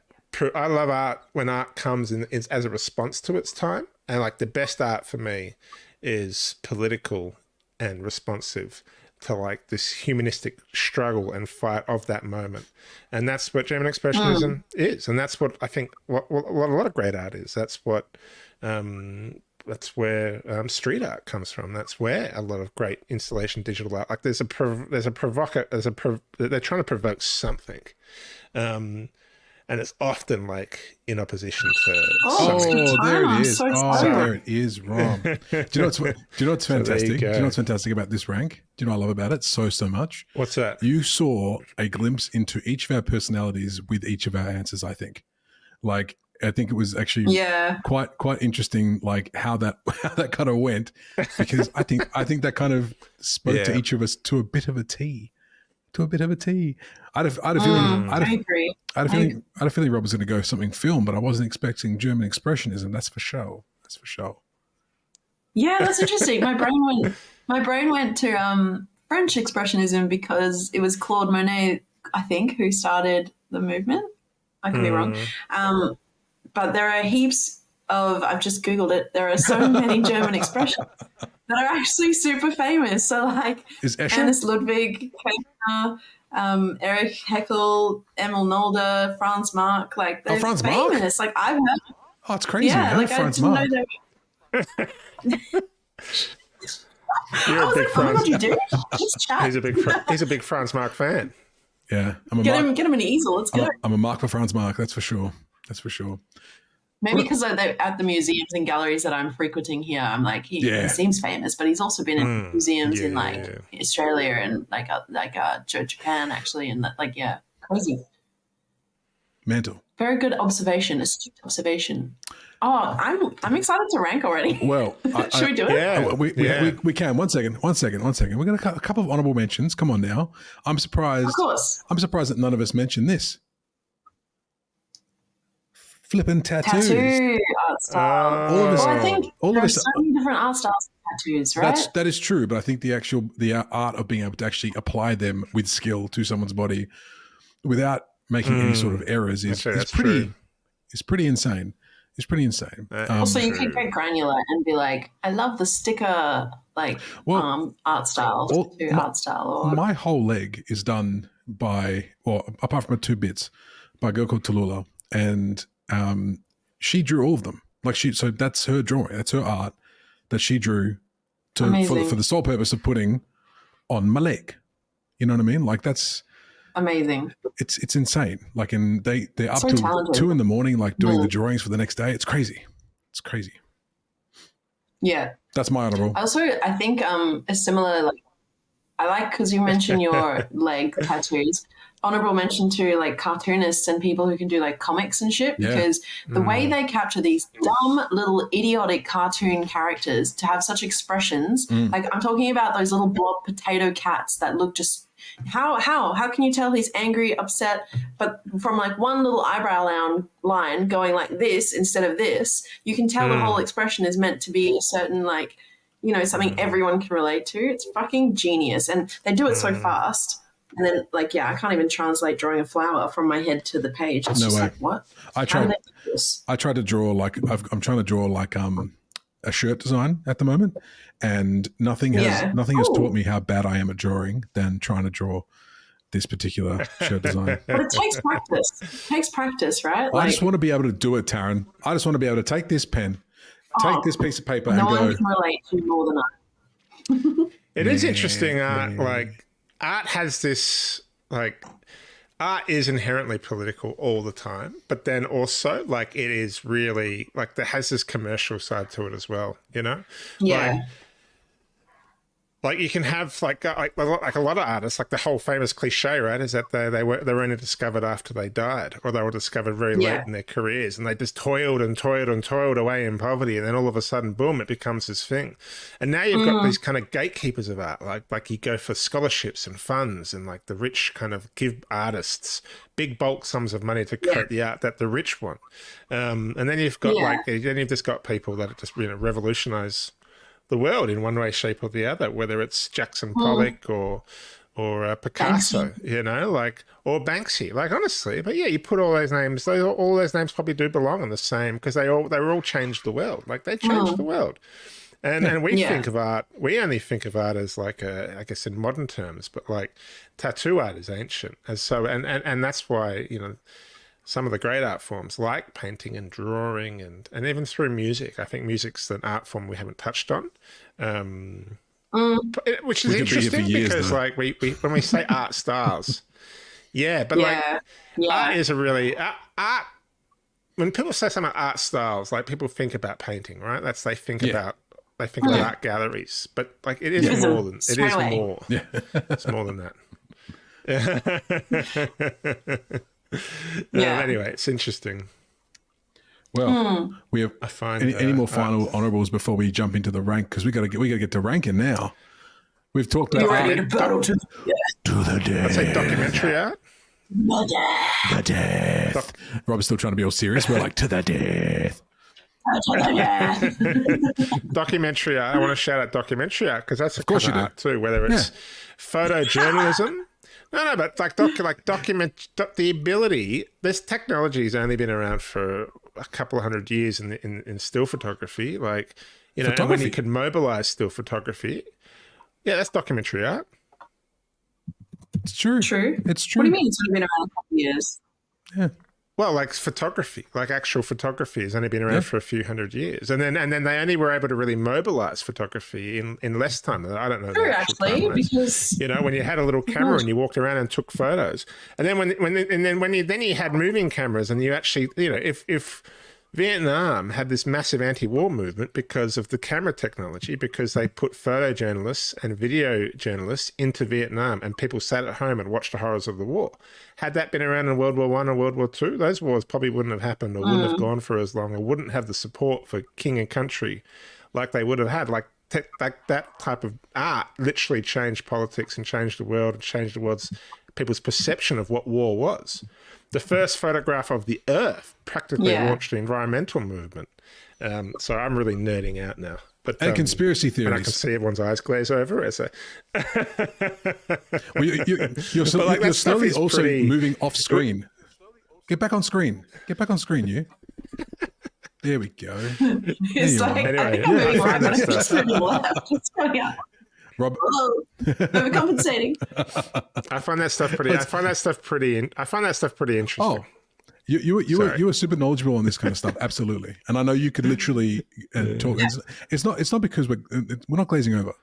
love art when art comes in as a response to its time, and like the best art for me is political and responsive to like this humanistic struggle and fight of that moment. And that's what German Expressionism is. And that's what I think what a lot of great art is. That's what that's where street art comes from. That's where a lot of great installation digital art. Like they're trying to provoke something, and it's often like in opposition to. Oh, there it is. So There it is, Rom. Do you know what's fantastic? Do you know what's fantastic about this rank? Do you know what I love about it so much? What's that? You saw a glimpse into each of our personalities with each of our answers, I think. Like, I think it was actually quite interesting, like how that kind of went, because I think that kind of spoke to each of us to a bit of a T. I had a feeling. I agree. I had a feeling Rob was going to go something film, but I wasn't expecting German expressionism. That's for sure. Yeah, that's interesting. My brain went to French expressionism because it was Claude Monet, I think, who started the movement. I could be wrong. But there are heaps of, I've just Googled it, there are so many German expressions that are actually super famous. So like Ernest Ludwig, Kepler, Erich Heckel, Emil Nolde, Franz Marc, like they're famous. Marc? Like I've heard. Oh, it's crazy. Yeah, like Franz Marc. You're a big Franz. You do? Just chat. He's a big Franz Marc fan. Yeah, get him an easel. Let's go. I'm a mark for Franz Marc. That's for sure. Maybe because at the museums and galleries that I'm frequenting here, I'm like, he seems famous, but he's also been in museums in like Australia and Japan actually, and crazy. Mental. Very good observation, astute observation. Oh, I'm excited to rank already. Well, should we do it? Yeah, we can. One second. We're going to a couple of honorable mentions. Come on now. I'm surprised. Of course. I'm surprised that none of us mentioned this. Flipping tattoos. Tattoo art style. All of us. I think there are so many different art styles of tattoos, right? That is true, but I think the art of being able to actually apply them with skill to someone's body without making any sort of errors is pretty insane. It's pretty insane. Also, you could get granular and be like, I love the sticker art style, art style. My whole leg is done by, apart from 2 bits, by a girl called Tallulah, and she drew all of them. So that's her drawing. That's her art that she drew for the sole purpose of putting on my leg. You know what I mean? Like that's amazing. It's insane. Like, and they're up so till talented. 2 a.m, like doing the drawings for the next day. It's crazy. Yeah, that's my honorable. Also, I think a similar, like, I like, because you mentioned your leg tattoos. Honorable mention to like cartoonists and people who can do like comics and shit, because the way they capture these dumb little idiotic cartoon characters to have such expressions, like I'm talking about those little blob potato cats that look just how can you tell he's angry, upset, but from like one little eyebrow line going like this instead of this, you can tell the whole expression is meant to be a certain, like, you know, something everyone can relate to. It's fucking genius, and they do it so fast. And then, like, I can't even translate drawing a flower from my head to the page. It's just like, what? I tried to draw like I'm trying to draw like a shirt design at the moment, and nothing has taught me how bad I am at drawing than trying to draw this particular shirt design. But it takes practice. It takes practice, right? I just want to be able to do it, Taryn. I just want to be able to take this pen, take this piece of paper, and go. No one can relate to more than I. It is interesting art, like. Art has this, like, art is inherently political all the time, but then also, like, it is really, like, there has this commercial side to it as well, you know? Yeah. Like you can have like a lot of artists, like the whole famous cliche, right, is that they were only discovered after they died, or they were discovered very late in their careers, and they just toiled away in poverty, and then all of a sudden, boom, it becomes this thing. And now you've got these kind of gatekeepers of art, like you go for scholarships and funds, and like the rich kind of give artists big bulk sums of money to create the art that the rich want. And then you've got then you've just got people that just revolutionize the world in one way, shape, or the other, whether it's Jackson Pollock or Picasso, Banksy. You know, like, or Banksy, like, honestly. But yeah, you put all those names, all those names probably do belong in the same, because they were all changed the world. Like, they changed the world. And we think of art, we only think of art as like I guess in modern terms, but like tattoo art is ancient. And so, and that's why, you know, some of the great art forms like painting and drawing and even through music. I think music's an art form we haven't touched on, which is interesting because like we when we say art styles, art is a really art. When people say something about art styles, like people think about painting, right? They think about art galleries, but like it is more than it is more. Yeah. It's more than that. Anyway, it's interesting. Well, we have any more final honorables before we jump into the rank, because we got to get to ranking now. We've talked about ready to battle to the death. I'd say documentary art. The death. Rob's still trying to be all serious. We're like, to the death. Documentary art. I want to shout out documentary art because that's a kind of art too, whether it's photojournalism. No, but the ability. This technology has only been around for a couple of hundred years in still photography. Like, and when you could mobilize still photography, that's documentary art. It's true. It's true. What do you mean it's only been around a couple of years? Yeah. Well, like photography, like actual photography has only been around for a few hundred years. And then they only were able to really mobilize photography in less time. I don't know. True, actually, because when you had a little camera and you walked around and took photos. And then when you had moving cameras and you actually, if Vietnam had this massive anti-war movement because of the camera technology, because they put photojournalists and video journalists into Vietnam and people sat at home and watched the horrors of the war. Had that been around in World War I or World War II, those wars probably wouldn't have happened or wouldn't have gone for as long or wouldn't have the support for king and country like they would have had. Like that type of art literally changed politics and changed the world and changed the world's people's perception of what war was. The first photograph of the Earth practically launched the environmental movement. So I'm really nerding out now. But conspiracy theories. And I can see everyone's eyes glaze over as I... Well, you're slowly also moving off screen. Get back on screen. You. There we go. It's like, anyway, I think I'm moving right, but I'm just moving left. What's going on? Rob, overcompensating. I find that stuff pretty interesting. Oh, you were super knowledgeable on this kind of stuff, absolutely. And I know you could literally talk. It's not because we're not glazing over.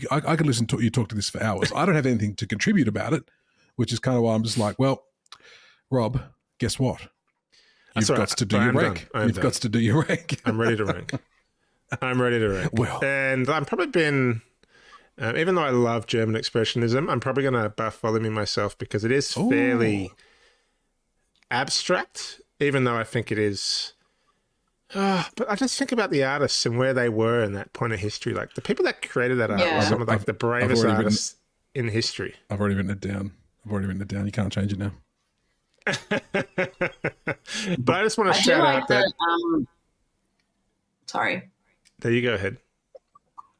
I could listen to you talk to this for hours. I don't have anything to contribute about it, which is kind of why I'm just like, well, Rob, guess what? You've got to do your rank. You've got to do your rank. I'm ready to rank. Well, and I'm probably been. Even though I love German expressionism, I'm probably going to Bartholomew myself because it is fairly abstract, even though I think it is. But I just think about the artists and where they were in that point of history. Like the people that created that art were some of the bravest artists in history. I've already written it down. You can't change it now. But I just want to shout out that. Sorry. There you go ahead.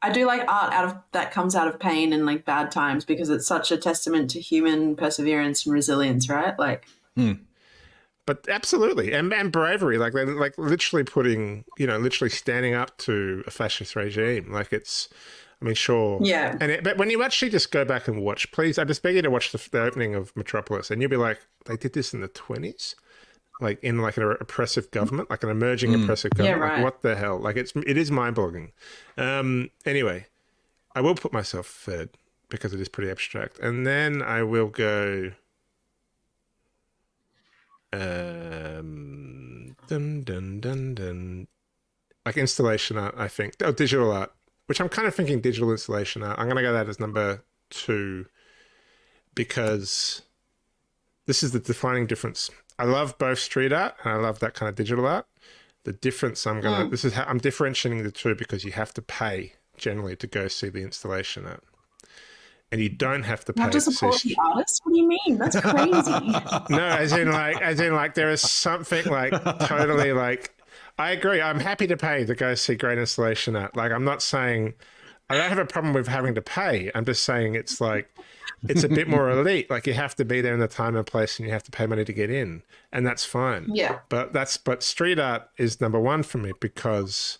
I do like art that comes out of pain and like bad times because it's such a testament to human perseverance and resilience, right? Like, but absolutely, and bravery, like literally putting, literally standing up to a fascist regime. Like it's, I mean, sure, yeah. But when you actually just go back and watch, please, I just beg you to watch the opening of Metropolis, and you'll be like, they did this in the 1920s. Like in like an oppressive government, like an emerging oppressive government. Yeah, right. Like what the hell? Like it is mind-boggling. Anyway, I will put myself third because it is pretty abstract. And then I will go dun dun dun dun. Like installation art, I think. Oh, digital art, which I'm kind of thinking digital installation art. I'm gonna go that as number 2 because this is the defining difference. I love both street art and I love that kind of digital art. The difference this is how I'm differentiating the two because you have to pay generally to go see the installation art. And you don't have to pay. Not to support the artist? What do you mean? That's crazy. No, as in like there is something like totally like I agree. I'm happy to pay to go see great installation art. Like I'm not saying I don't have a problem with having to pay. I'm just saying it's like it's a bit more elite. Like you have to be there in the time and place and you have to pay money to get in. And that's fine. Yeah. But street art is number 1 for me because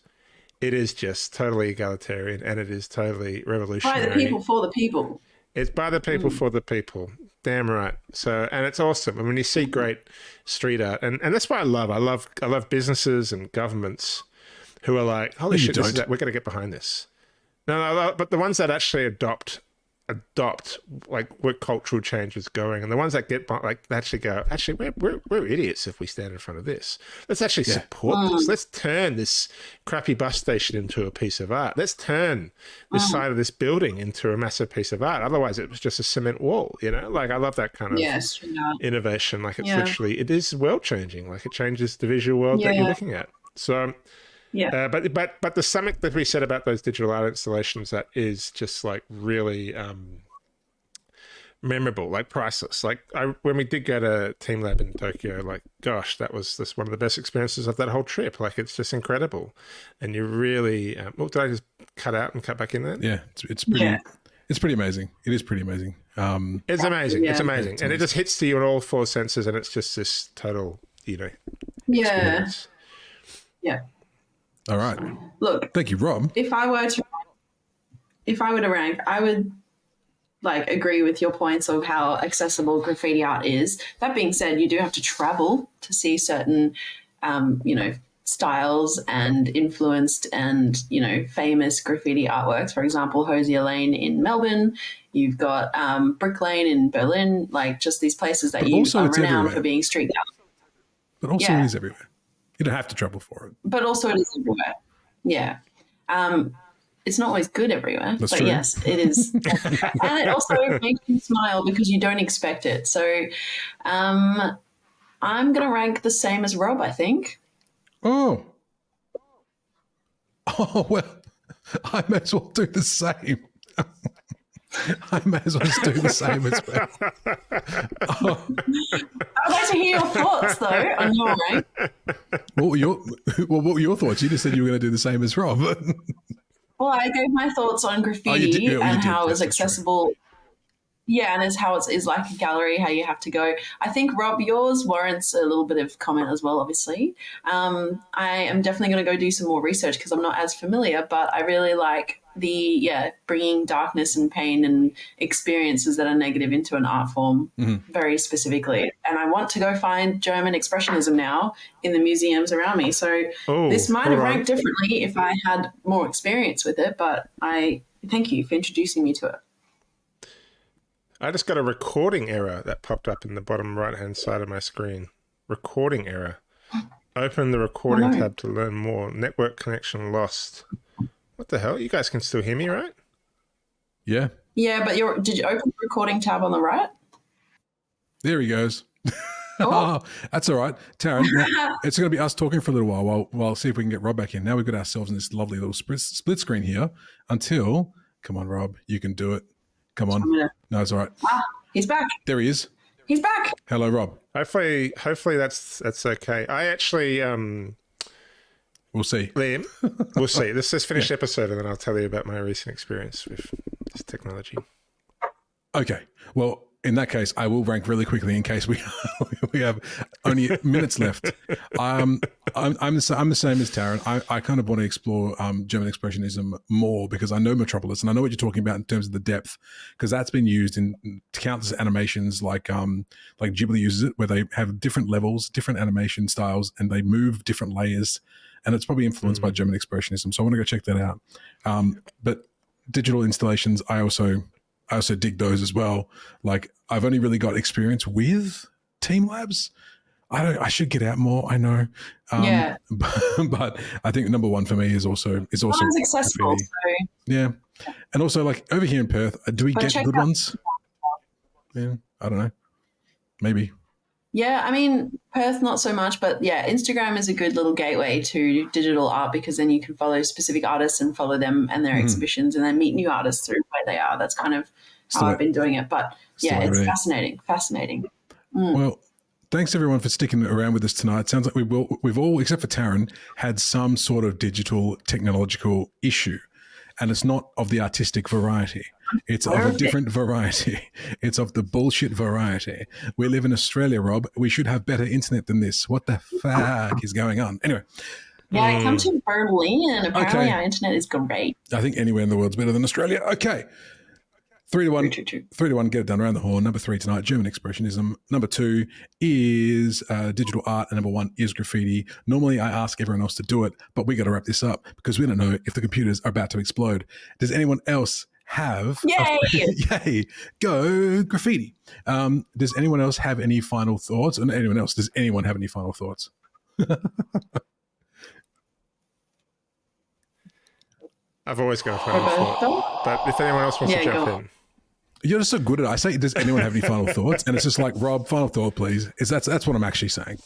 it is just totally egalitarian and it is totally revolutionary. By the people, for the people. It's by the people, for the people. Damn right. So, and it's awesome. I mean, you see great street art, and that's what I love. I love businesses and governments who are like, holy shit, we're going to get behind this. No, but the ones that actually adopt like where cultural change is going, and the ones that get like they actually go, actually we're idiots if we stand in front of this. Let's actually support this. Let's turn this crappy bus station into a piece of art. Let's turn this side of this building into a massive piece of art. Otherwise it was just a cement wall, you know. Like I love that kind of innovation. Like it's literally, it is world changing. Like it changes the visual world that you're looking at. So but the summit that we said about those digital art installations, that is just like really memorable, like priceless. Like when we did go to Team Lab in Tokyo, like gosh, that was just one of the best experiences of that whole trip. Like it's just incredible, and you really. Did I just cut out and cut back in there? Yeah, it's pretty. Yeah. It's pretty amazing. It is pretty amazing. It's amazing. Yeah. It's amazing, and it just hits to you on all four senses, and it's just this total, you know. Experience. Yeah. All right. Look, thank you, Rob. If I were to rank, I would like agree with your points of how accessible graffiti art is. That being said, you do have to travel to see certain, styles and influenced and, famous graffiti artworks. For example, Hosier Lane in Melbourne. You've got Brick Lane in Berlin, like just these places that are renowned for being street art. But also it is everywhere. You don't have to travel for it. But also it is everywhere. Yeah. It's not always good everywhere. That's but true. Yes, it is. And it also makes you smile because you don't expect it. So I'm going to rank the same as Rob, I think. Oh, well, I may as well do the same. I may as well just do the same as well. I'd like to hear your thoughts, though, on your rank. What were your thoughts? You just said you were going to do the same as Rob. Well, I gave my thoughts on graffiti and how it's accessible. Yeah, and it's how it is like a gallery, how you have to go. I think, Rob, yours warrants a little bit of comment as well, obviously. I am definitely going to go do some more research because I'm not as familiar, but I really like bringing darkness and pain and experiences that are negative into an art form very specifically. And I want to go find German Expressionism now in the museums around me. So this might have ranked differently if I had more experience with it, but I thank you for introducing me to it. I just got a recording error that popped up in the bottom right-hand side of my screen. Recording error. Open the recording tab to learn more. Network connection lost. What the hell? You guys can still hear me, right? Yeah. Yeah, but did you open the recording tab on the right? There he goes. Oh, that's all right. Taryn, it's going to be us talking for a little while see if we can get Rob back in. Now we've got ourselves in this lovely little split screen here until, come on, Rob, you can do it. Come on. No, it's all right. He's back. There he is. He's back. Hello, Rob. Hopefully that's okay. I actually we'll see. Liam, we'll see. Let's finish the episode and then I'll tell you about my recent experience with this technology. Okay. Well, in that case, I will rank really quickly in case we have only minutes left. I'm the same as Taryn. I kind of want to explore German Expressionism more because I know Metropolis and I know what you're talking about in terms of the depth, because that's been used in countless animations like Ghibli uses it, where they have different levels, different animation styles, and they move different layers, and it's probably influenced by German Expressionism. So I want to go check that out. But digital installations, I also dig those as well. Like I've only really got experience with Team Labs. I should get out more. I know. But I think number one for me is also accessible. So. Yeah. And also like over here in Perth, do we get good ones? Yeah. I don't know. Maybe. Yeah, I mean, Perth, not so much, but yeah, Instagram is a good little gateway to digital art because then you can follow specific artists and follow them and their exhibitions and then meet new artists through where they are. That's kind of how I've been doing it. But yeah, it's fascinating. Well, thanks everyone for sticking around with us tonight. It sounds like we've all, except for Taryn, had some sort of digital technological issue. And it's not of the artistic variety. It's of a different variety. It's of the bullshit variety. We live in Australia, Rob. We should have better internet than this. What the fuck is going on? Anyway. Yeah, come to Berlin. Apparently our internet is great. I think anywhere in the world's better than Australia. Okay. 3-1. 3-2-2. 3-1, get it done around the horn. Number 3 tonight, German Expressionism. Number 2 is digital art. And number 1 is graffiti. Normally, I ask everyone else to do it, but we got to wrap this up because we don't know if the computers are about to explode. Does anyone else have... Yay! Yay! Go graffiti. Does anyone else have any final thoughts? And does anyone have any final thoughts? I've always got a final thought. But if anyone else wants to jump in. You're just so good at it. I say, does anyone have any final thoughts? And it's just like, Rob, final thought, please. That's what I'm actually saying.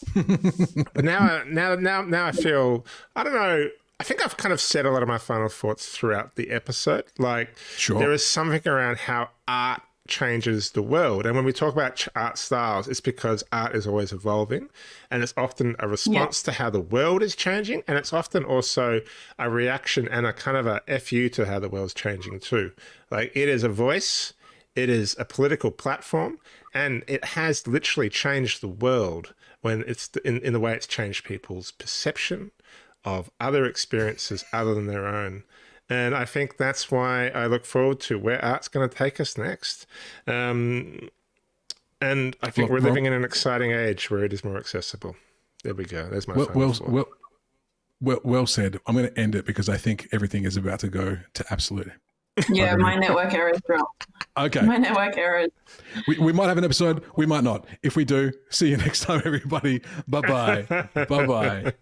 But now I feel, I don't know, I think I've kind of said a lot of my final thoughts throughout the episode. Like, there is something around how art changes the world. And when we talk about art styles, it's because art is always evolving, and it's often a response to how the world is changing, and it's often also a reaction and a kind of a FU to how the world's changing too. Like, it is a voice, it is a political platform, and it has literally changed the world when it's in the way it's changed people's perception of other experiences other than their own. And I think that's why I look forward to where art's going to take us next. And I think we're living in an exciting age where it is more accessible. There we go. There's my final thought. Well said. I'm going to end it because I think everything is about to go to absolute. Yeah, my network errors dropped. Okay. My network errors. We might have an episode. We might not. If we do, see you next time, everybody. Bye-bye. Bye-bye.